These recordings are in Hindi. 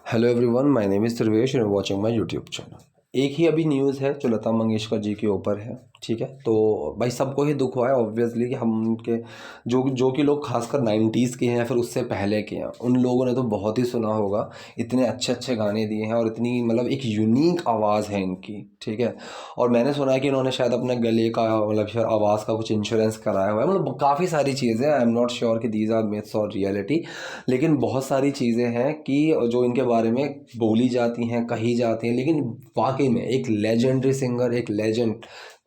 Hello everyone, my name is Sarvesh and watching my YouTube channel. एक ही अभी न्यूज़ है जो लता मंगेशकर जी के ऊपर है। ठीक है, तो भाई सबको ही दुख हुआ है ऑब्वियसली कि हम उनके जो कि लोग खासकर 90s के हैं या फिर उससे पहले के हैं, उन लोगों ने तो बहुत ही सुना होगा। इतने अच्छे अच्छे गाने दिए हैं और इतनी मतलब एक यूनिक आवाज़ है इनकी। ठीक है, और मैंने सुना है कि इन्होंने शायद अपने गले का मतलब शायद आवाज़ का कुछ इंश्योरेंस कराया हुआ है। मतलब काफ़ी सारी चीज़ें, आई एम नॉट श्योर कि दीज आर मिथ्स और रियलिटी, लेकिन बहुत सारी चीज़ें हैं कि जो इनके बारे में बोली जाती हैं, कही जाती हैं, लेकिन वाकई में एक लेजेंडरी सिंगर, एक लेजेंड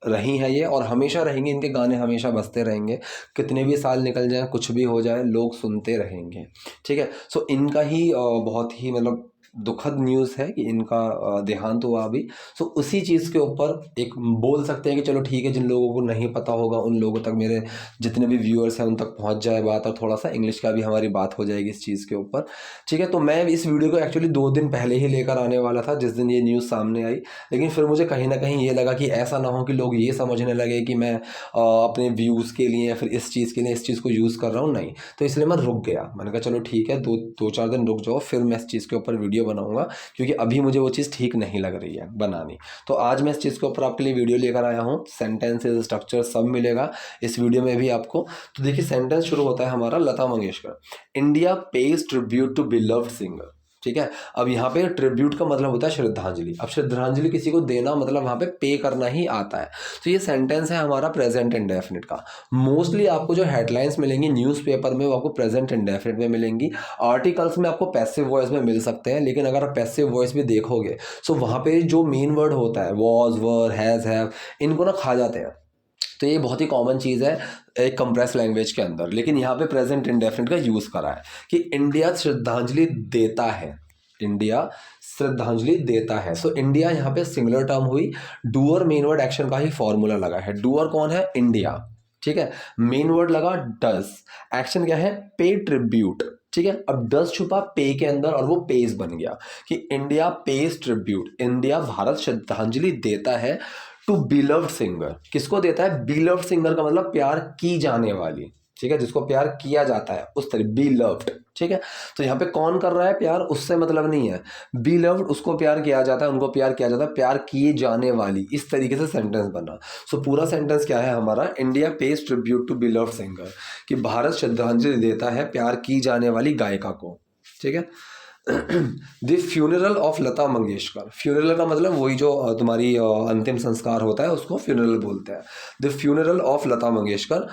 रही हैं ये और हमेशा रहेंगे। इनके गाने हमेशा बजते रहेंगे, कितने भी साल निकल जाएं, कुछ भी हो जाए, लोग सुनते रहेंगे। ठीक है, सो इनका ही बहुत ही मतलब दुखद न्यूज़ है कि इनका देहांत हुआ अभी। सो उसी चीज़ के ऊपर एक बोल सकते हैं कि चलो ठीक है, जिन लोगों को नहीं पता होगा उन लोगों तक, मेरे जितने भी व्यूअर्स हैं उन तक पहुंच जाए बात, और थोड़ा सा इंग्लिश का भी हमारी बात हो जाएगी इस चीज़ के ऊपर। ठीक है, तो मैं इस वीडियो को एक्चुअली 2 दिन पहले ही लेकर आने वाला था जिस दिन ये न्यूज़ सामने आई, लेकिन फिर मुझे कहीं ना कहीं ये लगा कि ऐसा ना हो कि लोग ये समझने लगे कि मैं अपने व्यूज़ के लिए या फिर इस चीज़ के लिए इस चीज़ को यूज़ कर रहा हूँ। नहीं, तो इसलिए मैं रुक गया। मैंने कहा चलो ठीक है, दो चार दिन रुक जाओ, फिर मैं इस चीज़ के ऊपर वीडियो बनाऊंगा, क्योंकि अभी मुझे वो चीज़ ठीक नहीं लग रही है बनानी। तो आज मैं इस चीज़ के ऊपर आपके लिए वीडियो लेकर आया हूँ। सेंटेंसेस, स्ट्रक्चर सब मिलेगा इस वीडियो में भी आपको। तो देखिए, सेंटेंस शुरू होता है हमारा Lata Mangeshkar, India page tribute to beloved singer. ठीक है, अब यहाँ पे ट्रिब्यूट का मतलब होता है श्रद्धांजलि। अब श्रद्धांजलि किसी को देना मतलब वहाँ पे करना ही आता है। तो ये सेंटेंस है हमारा प्रेजेंट इंडेफिनिट का। मोस्टली आपको जो हेडलाइंस मिलेंगी न्यूज़पेपर में वो आपको प्रेजेंट इंडेफिनिट में मिलेंगी। आर्टिकल्स में आपको पैसिव वॉइस में मिल सकते हैं, लेकिन अगर आप पैसिव वॉइस भी देखोगे तो वहाँ पे जो मेन वर्ड होता है वॉज, वर, हैज़, हैव, इनको ना खा जाते हैं। तो ये बहुत ही कॉमन चीज़ है एक कंप्रेस लैंग्वेज के अंदर, लेकिन यहाँ पे प्रेजेंट इंडेफिनिट का यूज़ करा है कि इंडिया श्रद्धांजलि देता है। इंडिया श्रद्धांजलि देता है। सो इंडिया यहाँ पे सिंगुलर टर्म हुई। डूअर मेन वर्ड एक्शन का ही फॉर्मूला लगा है। डूअर कौन है? इंडिया। ठीक है, मेन वर्ड लगा डज, एक्शन क्या है? पे ट्रिब्यूट। ठीक है, अब डज छुपा पे के अंदर और वो पेज बन गया कि India page tribute, India Bharat श्रद्धांजलि देता है टू बिलव्ड सिंगर। किसको देता है? बिलव्ड सिंगर का मतलब प्यार की जाने वाली। ठीक है, जिसको प्यार किया जाता है उस तरह बिलव्ड। ठीक है, तो यहाँ पे कौन कर रहा है प्यार, उससे मतलब नहीं है। बिलव्ड, उसको प्यार किया जाता है, उनको प्यार किया जाता है, प्यार किए जाने वाली, इस तरीके से सेंटेंस बना। सो पूरा सेंटेंस क्या है हमारा? India page tribute to beloved singer, कि भारत श्रद्धांजलि देता है प्यार की जाने वाली गायिका को। ठीक है, the funeral of Lata Mangeshkar. Funeral का मतलब वही जो तुम्हारी अंतिम संस्कार होता है उसको फ्यूनरल बोलते हैं। The funeral of Lata Mangeshkar,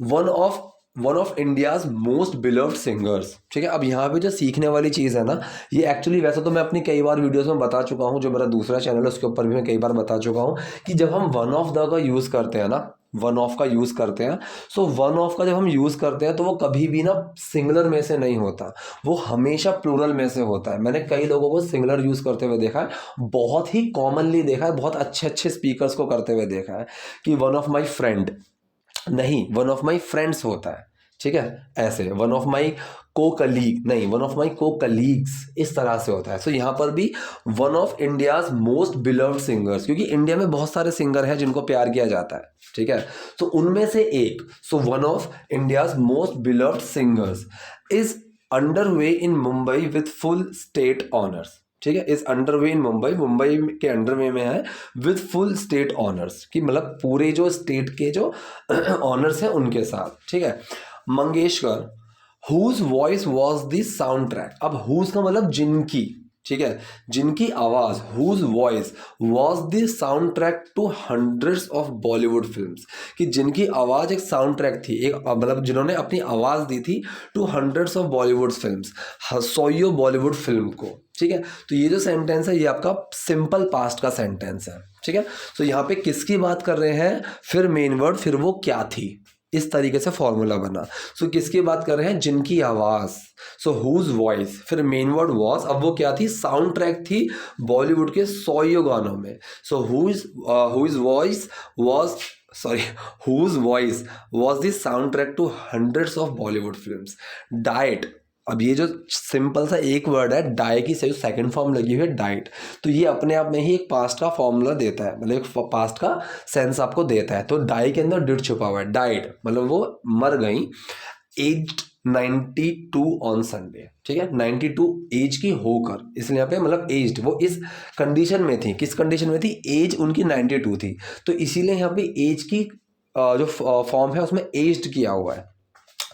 one of India's most beloved singers. ठीक है, अब यहाँ पे जो सीखने वाली चीज़ है ना, ये एक्चुअली वैसे तो मैं अपनी कई बार वीडियोस में बता चुका हूँ, जो मेरा दूसरा चैनल है उसके ऊपर भी मैं कई बार बता चुका हूँ कि जब हम वन ऑफ द का यूज़ करते हैं ना, वन ऑफ का यूज़ करते हैं, सो वन ऑफ का जब हम यूज़ करते हैं तो वो कभी भी ना सिंगुलर में से नहीं होता, वो हमेशा प्लूरल में से होता है। मैंने कई लोगों को सिंगुलर यूज़ करते हुए देखा है, बहुत ही कॉमनली देखा है, बहुत अच्छे अच्छे स्पीकर्स को करते हुए देखा है कि वन ऑफ माई फ्रेंड, नहीं, वन ऑफ माई फ्रेंड्स होता है। ठीक है, ऐसे वन ऑफ माई को कलीग, नहीं, वन ऑफ माई को कलीग्स, इस तरह से होता है। सो यहाँ पर भी one of India's most beloved singers, क्योंकि इंडिया में बहुत सारे सिंगर हैं जिनको प्यार किया जाता है। ठीक है, तो उनमें से एक, so one of India's most beloved singers is under way in Mumbai with full state honours. ठीक है, इज अंडर वे इन मुंबई, मुंबई के अंडर वे में है, विथ फुल स्टेट ऑनर्स, कि मतलब पूरे जो स्टेट के जो ऑनर्स हैं उनके साथ। ठीक है, Mangeshkar, whose voice was the sound track. अब हुज का मतलब जिनकी, ठीक है, जिनकी आवाज, whose voice was the sound track to hundreds of Bollywood films, कि जिनकी आवाज एक साउंड ट्रैक थी, एक मतलब जिन्होंने अपनी आवाज दी थी two hundreds of Bollywood films, सौयों बॉलीवुड फिल्म को। ठीक है, तो ये जो सेंटेंस है ये आपका सिंपल पास्ट का सेंटेंस है। ठीक है, तो यहाँ पे किसकी बात कर रहे हैं, फिर मेन वर्ड, फिर वो क्या थी, इस तरीके से फॉर्मूला बना। सो किसकी बात कर रहे हैं? जिनकी आवाज। सो हुज वॉइस, फिर मेन वर्ड वॉज, अब वो क्या थी? साउंड ट्रैक थी बॉलीवुड के 100 गानों में। So whose voice was, sorry, whose voice was the sound track to hundreds of Bollywood films. डाइट, अब ये जो सिंपल सा एक वर्ड है डाई की से जो सेकंड फॉर्म लगी हुई है डाइट, तो ये अपने आप में ही एक पास्ट का फॉर्मूला देता है, मतलब एक पास्ट का सेंस आपको देता है। तो डाई के अंदर डिड छुपा हुआ है, डाइट मतलब वो मर गई, एज्ड 92 ऑन संडे, ठीक है, 92 एज की होकर, इसलिए यहाँ पे मतलब एज्ड, वो इस कंडीशन में थी, किस कंडीशन में थी, एज उनकी 92 थी, तो इसीलिए यहाँ पे एज की जो फॉर्म है उसमें एज्ड किया हुआ है,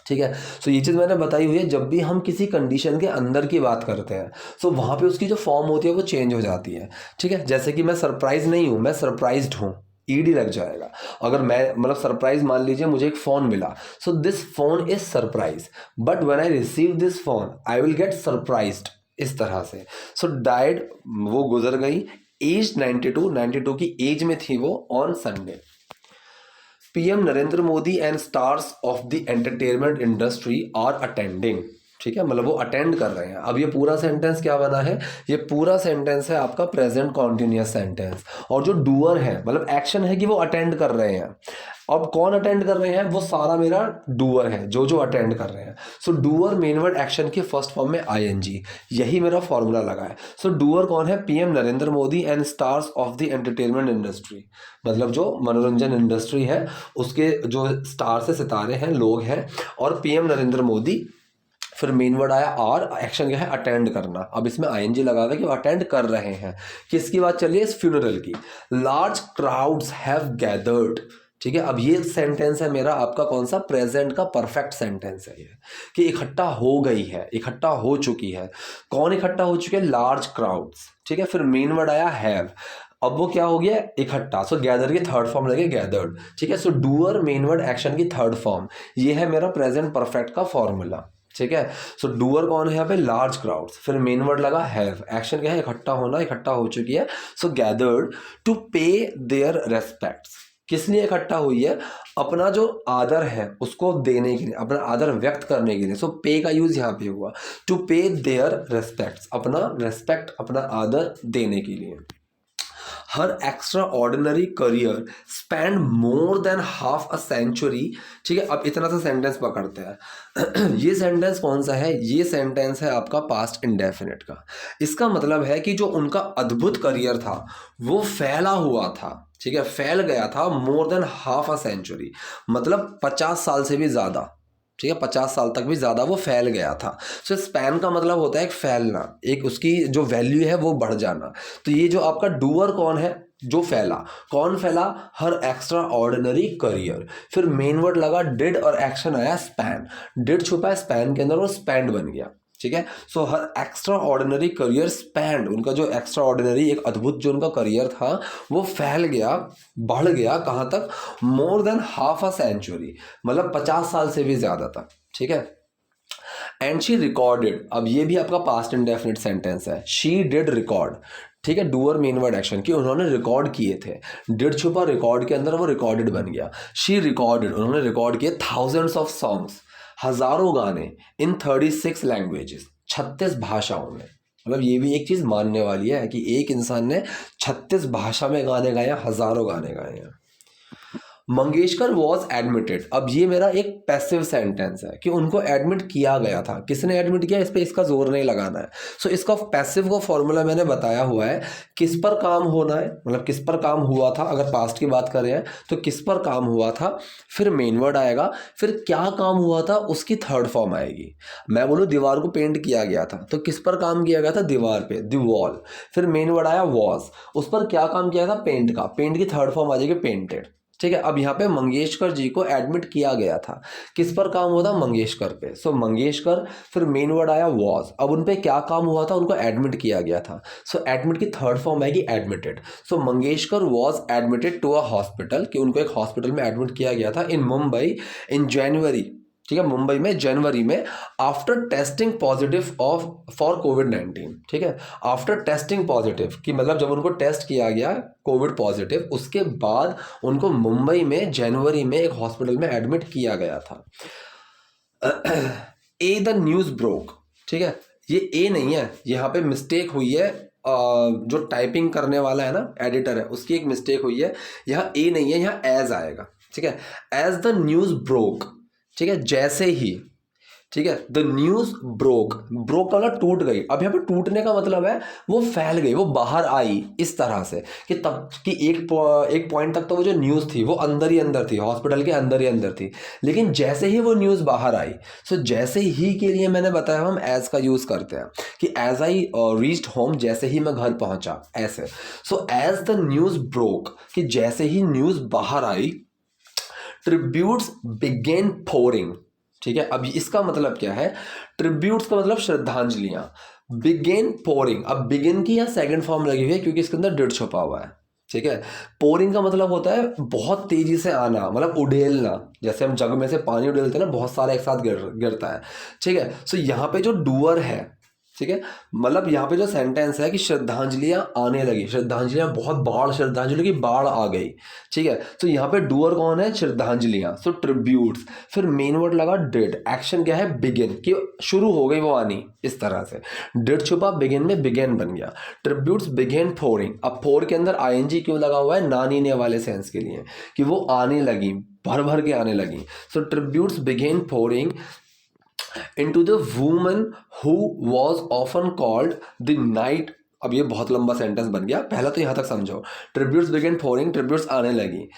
ठीक है। सो ये चीज़ मैंने बताई हुई है, जब भी हम किसी कंडीशन के अंदर की बात करते हैं सो वहाँ पे उसकी जो फॉर्म होती है वो चेंज हो जाती है, ठीक है। जैसे कि मैं सरप्राइज नहीं हूँ, मैं सरप्राइज्ड हूँ, ईडी लग जाएगा। अगर मैं मतलब सरप्राइज, मान लीजिए मुझे एक फ़ोन मिला, so this phone is surprise, but when I receive this phone I will get surprised, इस तरह से। सो डाइड, वो गुजर गई, एज 92, 92 की एज में थी वो on Sunday. PM Narendra Modi and stars of the entertainment industry are attending, ठीक है, मतलब वो अटेंड कर रहे हैं। अब ये पूरा सेंटेंस क्या बना है, ये पूरा सेंटेंस है आपका प्रेजेंट कॉन्टिन्यूअस सेंटेंस, और जो डूअर है मतलब एक्शन है कि वो अटेंड कर रहे हैं। अब कौन अटेंड कर रहे हैं, वो सारा मेरा डूअर है, जो जो अटेंड कर रहे हैं। सो डूअर मेन वर्ड एक्शन के फर्स्ट फॉर्म में आईएनजी, यही मेरा फॉर्मूला लगा है। सो डूअर कौन है, PM Narendra Modi and stars of the entertainment industry, मतलब जो मनोरंजन इंडस्ट्री है उसके जो स्टार्स है, सितारे हैं, लोग हैं, और पीएम नरेंद्र मोदी, फिर मेन वर्ड आया और एक्शन क्या है, अटेंड करना। अब इसमें आईएनजी लगा हुआ है कि वो अटेंड कर रहे हैं। किसकी बात चल रही है, इस फ्यूनरल की। लार्ज क्राउड्स हैव गैदर्ड, ठीक है। अब ये सेंटेंस है मेरा आपका कौन सा, प्रेजेंट का परफेक्ट सेंटेंस है ये, कि इकट्ठा हो गई है, इकट्ठा हो चुकी है। कौन इकट्ठा हो चुके हैं, लार्ज क्राउड्स, ठीक है। फिर मेन वर्ड आया हैव, अब वो क्या हो गया, इकट्ठा। सो गैदर की थर्ड फॉर्म लगे गैदर्ड, ठीक है। सो डूअर मेन वर्ड एक्शन की थर्ड फॉर्म, ये है मेरा प्रेजेंट परफेक्ट का फॉर्मूला, ठीक है। सो डूअर कौन है यहाँ पे, लार्ज क्राउड्स, फिर मेन वर्ड लगा हैव, एक्शन क्या है, इकट्ठा होना, इकट्ठा हो चुकी है। सो गैदर्ड टू पे देयर रेस्पेक्ट्स, किस लिए इकट्ठा हुई है, अपना जो आदर है उसको देने के लिए, अपना आदर व्यक्त करने के लिए। सो पे का यूज यहाँ पे हुआ, टू पे देयर रेस्पेक्ट्स, अपना रेस्पेक्ट, अपना आदर देने के लिए। हर extraordinary career span more than half a century, ठीक है। अब इतना सा सेंटेंस पकड़ते हैं ये सेंटेंस कौन सा है, ये सेंटेंस है आपका पास्ट इंडेफिनिट का। इसका मतलब है कि जो उनका अद्भुत करियर था वो फैला हुआ था, ठीक है, फैल गया था, more than half a century, मतलब 50 साल से भी ज़्यादा, ठीक है, 50 साल तक भी ज़्यादा वो फैल गया था। सो स्पैन का मतलब होता है एक फैलना, एक उसकी जो वैल्यू है वो बढ़ जाना। तो ये जो आपका डूअर कौन है, जो फैला, कौन फैला, हर एक्स्ट्रा ऑर्डिनरी करियर। फिर मेन वर्ड लगा डिड और एक्शन आया स्पैन, डिड छुपा है स्पैन के अंदर, वो स्पैंड बन गया, ठीक है। सो हर एक्स्ट्रा ऑर्डिनरी करियर स्पैंड, उनका जो एक्स्ट्रा ऑर्डिनरी एक अद्भुत जो उनका करियर था वो फैल गया, बढ़ गया, कहाँ तक, more than half a century, मतलब 50 साल से भी ज़्यादा तक, ठीक है। एंड शी रिकॉर्डेड, अब ये भी आपका पास्ट इंडेफिनिट सेंटेंस है, शी डिड रिकॉर्ड, ठीक है, डूअर मेन वर्ड एक्शन की, उन्होंने रिकॉर्ड किए थे, डिड छुपा रिकॉर्ड के अंदर, वो रिकॉर्डेड बन गया। शी रिकॉर्डेड, उन्होंने रिकॉर्ड किए थाउजेंड्स ऑफ सॉन्ग्स, हजारों गाने, इन 36 लैंग्वेजेस, 36 भाषाओं में। मतलब ये भी एक चीज़ मानने वाली है कि एक इंसान ने 36 भाषा में गाने गाए, हजारों गाने गाए हैं। मंगेशकर वॉज एडमिटेड, अब ये मेरा एक पैसिव सेंटेंस है कि उनको एडमिट किया गया था। किसने एडमिट किया, इस पर इसका जोर नहीं लगाना है। सो इसका पैसिव का फॉर्मूला मैंने बताया हुआ है, किस पर काम होना है, मतलब किस पर काम हुआ था, अगर पास्ट की बात करें तो किस पर काम हुआ था, फिर मेन वर्ड आएगा, फिर क्या काम हुआ था उसकी थर्ड फॉर्म आएगी। मैं बोलूँ दीवार को पेंट किया गया था, तो किस पर काम किया गया था, दीवार पे, द वॉल, फिर मेन वर्ड आया वॉज, उस पर क्या काम किया था, पेंट का, पेंट की थर्ड फॉर्म आ जाएगी पेंटेड, ठीक है। अब यहाँ पे मंगेशकर जी को एडमिट किया गया था, किस पर काम हुआ था, मंगेशकर पे। सो मंगेशकर, फिर मेन वर्ड आया वॉज, अब उन पे क्या काम हुआ था, उनको एडमिट किया गया था। सो एडमिट की थर्ड फॉर्म आएगी admitted. So Mangeshkar was admitted to a hospital, कि उनको एक हॉस्पिटल में एडमिट किया गया था इन मुंबई इन जनवरी, ठीक है, मुंबई में जनवरी में, आफ्टर टेस्टिंग पॉजिटिव फॉर कोविड-19, ठीक है, आफ्टर टेस्टिंग पॉजिटिव, कि मतलब जब उनको टेस्ट किया गया कोविड पॉजिटिव, उसके बाद उनको मुंबई में जनवरी में एक हॉस्पिटल में एडमिट किया गया था। ए द न्यूज़ ब्रोक, ठीक है, ये ए नहीं है, यहाँ पे मिस्टेक हुई है, जो टाइपिंग करने वाला है ना, एडिटर है, उसकी एक मिस्टेक हुई है, यहाँ ए नहीं है, यहाँ एज आएगा, ठीक है। एज द न्यूज़ ब्रोक, ठीक है, जैसे ही, ठीक है। द न्यूज ब्रोक, ब्रोक का मतलब टूट गई। अब यहाँ पे टूटने का मतलब है वो फैल गई, वो बाहर आई इस तरह से कि तब कि एक पॉइंट तक तो वो जो न्यूज़ थी वो अंदर ही अंदर थी, हॉस्पिटल के अंदर ही अंदर थी, लेकिन जैसे ही वो न्यूज़ बाहर आई, सो जैसे ही के लिए मैंने बताया हम एज का यूज़ करते हैं कि एज आई रीच्ड होम, जैसे ही मैं घर पहुंचा, ऐसे। So as the news broke, कि जैसे ही न्यूज़ बाहर आई, ट्रिब्यूट्स बिगेन पोरिंग। ठीक है, अब इसका मतलब क्या है? ट्रिब्यूट्स का मतलब श्रद्धांजलियां, बिगेन पोरिंग। अब बिगिन की या सेकंड फॉर्म लगी हुई है क्योंकि इसके अंदर डिड छुपा हुआ है। ठीक है, पोरिंग का मतलब होता है बहुत तेजी से आना, मतलब उड़ेलना, जैसे हम जग में से पानी उड़ेलते हैं ना, बहुत सारा एक साथ गिरता है। ठीक है, सो यहाँ पे जो डूअर है, ठीक है, मतलब यहाँ पे जो सेंटेंस है कि श्रद्धांजलियां आने लगी, श्रद्धांजलियां बहुत बाढ़, श्रद्धांजलि की बाढ़ आ गई। ठीक है, तो यहाँ पे डूअर कौन है? श्रद्धांजलियां, सो ट्रिब्यूट्स। फिर मेन वर्ड लगा डिड, एक्शन क्या है? बिगिन, कि शुरू हो गई वो आनी, इस तरह से डिड छुपा, बिगिन में बिगेन बन गया। Tributes began pouring. अब पोर के अंदर आईएनजी क्यों लगा हुआ है? ना नीने वाले सेंस के लिए, कि वो आने लगी, भर भर के आने लगी। So tributes began pouring into the woman who was often called the night। अब ये बहुत लंबा सेंटेंस बन गया, पहला तो यहां तक समझो। ट्रिब्यूट्स बिगेन पोरिंग, ट्रिब्यूट्स आने लगी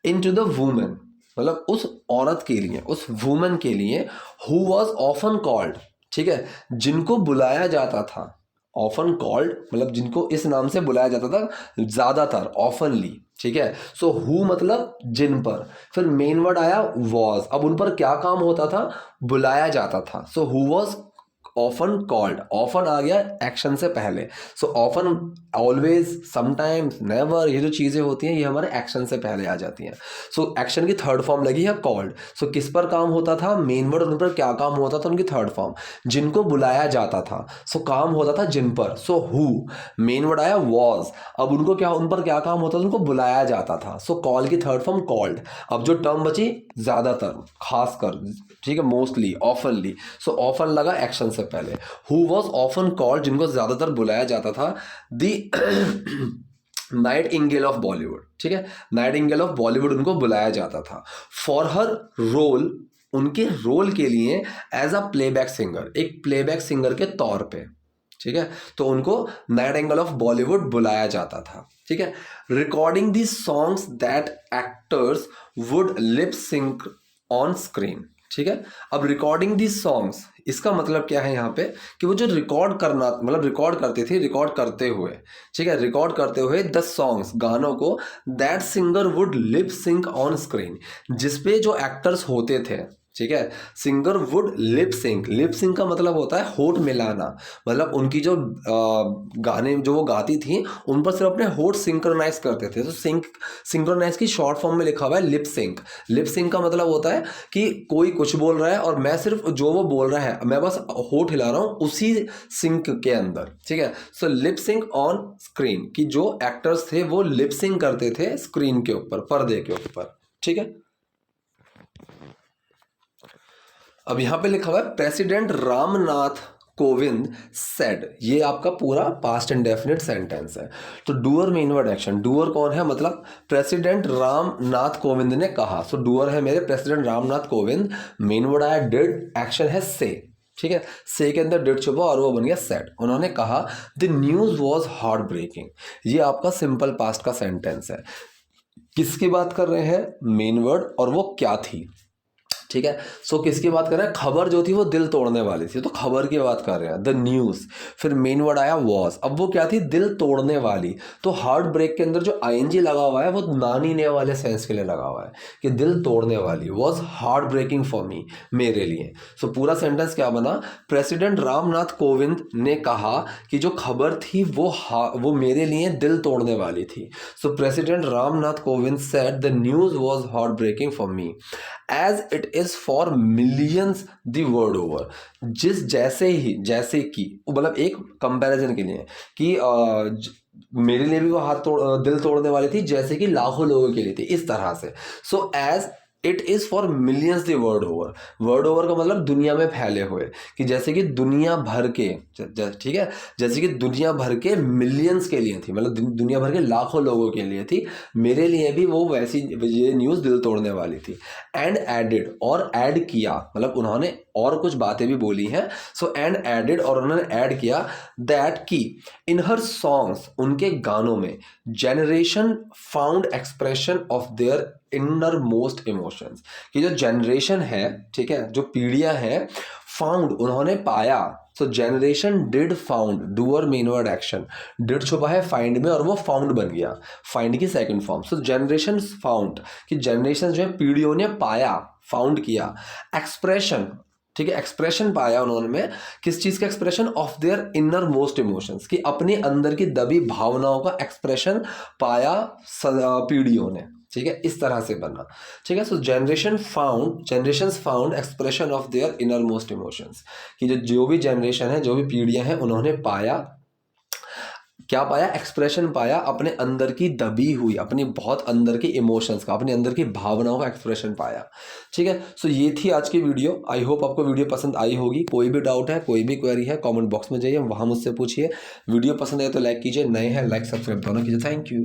into the woman, मतलब उस औरत के लिए, उस वुमन के लिए, who was often called, ठीक है, जिनको बुलाया जाता था। ऑफन कॉल्ड मतलब जिनको इस नाम से बुलाया जाता था ज्यादातर, ऑफनली। ठीक है, सो हु मतलब जिन पर, फिर मेन वर्ड आया वॉज। अब उन पर क्या काम होता था? बुलाया जाता था। So who was often called, often आ गया एक्शन से पहले। So often, always, sometimes, never, ये जो चीजें होती हैं ये हमारे एक्शन से पहले आ जाती हैं। सो एक्शन की थर्ड फॉर्म लगी है कॉल्ड। सो किस पर काम होता था? मेन वर्ड, उन पर क्या काम होता था? उनकी थर्ड फॉर्म, जिनको बुलाया जाता था। सो काम होता था जिन पर। सो हु, मेन वर्ड आया वॉज। अब उनको क्या, उन पर क्या काम होता था? उनको बुलाया जाता था। सो कॉल की थर्ड फॉर्म कॉल्ड। अब जो टर्म बची ज्यादातर, खासकर, ठीक है, मोस्टली, ऑफनली। सो ऑफन लगा एक्शन से पहले। हु वॉज ऑफन कॉल्ड, जिनको ज्यादातर बुलाया जाता था, दी नाइट इंगेल ऑफ बॉलीवुड। ठीक है, नाइट इंगेल ऑफ बॉलीवुड उनको बुलाया जाता था। फॉर हर रोल, उनके रोल के लिए, एज अ प्लेबैक सिंगर, एक प्लेबैक सिंगर के तौर पे। ठीक है, तो उनको नाइट एंगल ऑफ बॉलीवुड बुलाया जाता था। ठीक है, recording the songs that actors would lip sync on screen. ठीक है, अब रिकॉर्डिंग दी सॉन्ग्स, इसका मतलब क्या है यहाँ पे? कि वो जो रिकॉर्ड करना, मतलब रिकॉर्ड करते थे, रिकॉर्ड करते हुए, ठीक है, रिकॉर्ड करते हुए द सॉन्ग्स, गानों को, that singer would lip sync on screen, जिसपे जो एक्टर्स होते थे, ठीक है, singer would lip sync. Lip sync का मतलब होता है होठ मिलाना, मतलब उनकी जो गाने जो वो गाती थी उन पर सिर्फ अपने होठ सिंक्रोनाइज करते थे। तो सिंक्रोनाइज की शॉर्ट फॉर्म में लिखा हुआ है लिप सिंक। लिप सिंक का मतलब होता है कि कोई कुछ बोल रहा है और मैं सिर्फ जो वो बोल रहा है मैं बस होठ हिला रहा हूँ उसी सिंक के अंदर। ठीक है, सो लिप सिंक ऑन स्क्रीन, कि जो एक्टर्स थे वो लिप सिंक करते थे स्क्रीन के ऊपर, पर्दे के ऊपर। ठीक है, अब यहां पे लिखा हुआ है प्रेसिडेंट रामनाथ कोविंद सेड। ये आपका पूरा पास्ट इंडेफिनिट सेंटेंस है। तो doer main word action, doer कौन है? मतलब प्रेसिडेंट रामनाथ कोविंद ने कहा। सो डूअर है मेरे president Ramnath Kovind. Main word आया डिड, एक्शन है से। ठीक है, से के अंदर डिड छुपा और वो बन गया सेड। उन्होंने कहा the news was heartbreaking. ये आपका सिंपल पास्ट का सेंटेंस है। किसकी बात कर रहे हैं? मेन वर्ड, और वो क्या थी। ठीक है, सो किसकी बात कर रहे हैं? खबर जो थी वो दिल तोड़ने वाली थी, तो खबर की बात कर रहे हैं, द न्यूज। फिर मेन वर्ड आया वॉज। अब वो क्या थी? दिल तोड़ने वाली। तो हार्ट ब्रेक के अंदर जो आईएनजी लगा हुआ है वो नानीने वाले सेंस के लिए लगा हुआ है, कि दिल तोड़ने वाली, was heartbreaking for me, मेरे लिए। सो पूरा सेंटेंस क्या बना? प्रेसिडेंट रामनाथ कोविंद ने कहा कि जो खबर थी वो मेरे लिए दिल तोड़ने वाली थी। So president Ramnath Kovind said the news was heartbreaking for me as it is for millions the world over. जैसे कि मतलब एक कंपैरिजन के लिए कि मेरे लिए भी वो दिल तोड़ने वाली थी, जैसे कि लाखों लोगों के लिए थी, इस तरह से। So as it is for millions the world over. World over का मतलब दुनिया में फैले हुए, कि जैसे कि दुनिया भर के, ठीक है, जैसे कि दुनिया भर के मिलियंस के लिए थी, मतलब दुनिया भर के लाखों लोगों के लिए थी, मेरे लिए भी वो वैसी ये न्यूज़ दिल तोड़ने वाली थी। एंड एडिड, और ऐड किया, मतलब उन्होंने और कुछ बातें भी बोली हैं। सो एंड एडिड, और उन्होंने ऐड किया दैट की इन हर सॉन्ग्स, उनके गानों में generation found expression of their innermost emotions, कि जो जनरेशन है, ठीक है, जो पीढ़ियां हैं, फाउंड उन्होंने पाया। सो generation did found, doer main word action, did छुपा है फाइंड में और वो फाउंड बन गया, फाइंड की सेकंड फॉर्म। सो जनरेशन फाउंड, कि जनरेशन जो है पीढ़ियों ने पाया, फाउंड किया। एक्सप्रेशन, ठीक है, एक्सप्रेशन पाया उन्होंने में, किस चीज़ का expression? Of their innermost emotions, कि अपने अंदर की दबी भावनाओं का एक्सप्रेशन पाया पीढ़ियों ने, ठीक है, इस तरह से बना, ठीक है। So generations found expression of their innermost emotions, कि जो भी जनरेशन है, जो भी पीढ़ियां हैं, उन्होंने पाया, क्या पाया? एक्सप्रेशन पाया अपने अंदर की दबी हुई, अपनी बहुत अंदर के इमोशंस का, अपने अंदर की भावनाओं का एक्सप्रेशन पाया, ठीक है। सो ये थी आज की वीडियो। आई होप आपको वीडियो पसंद आई होगी। कोई भी डाउट है, कोई भी क्वेरी है, कमेंट बॉक्स में जाइए, वहाँ मुझसे पूछिए। वीडियो पसंद आए तो लाइक कीजिए, नए हैं लाइक सब्सक्राइब दोनों कीजिए। Thank you.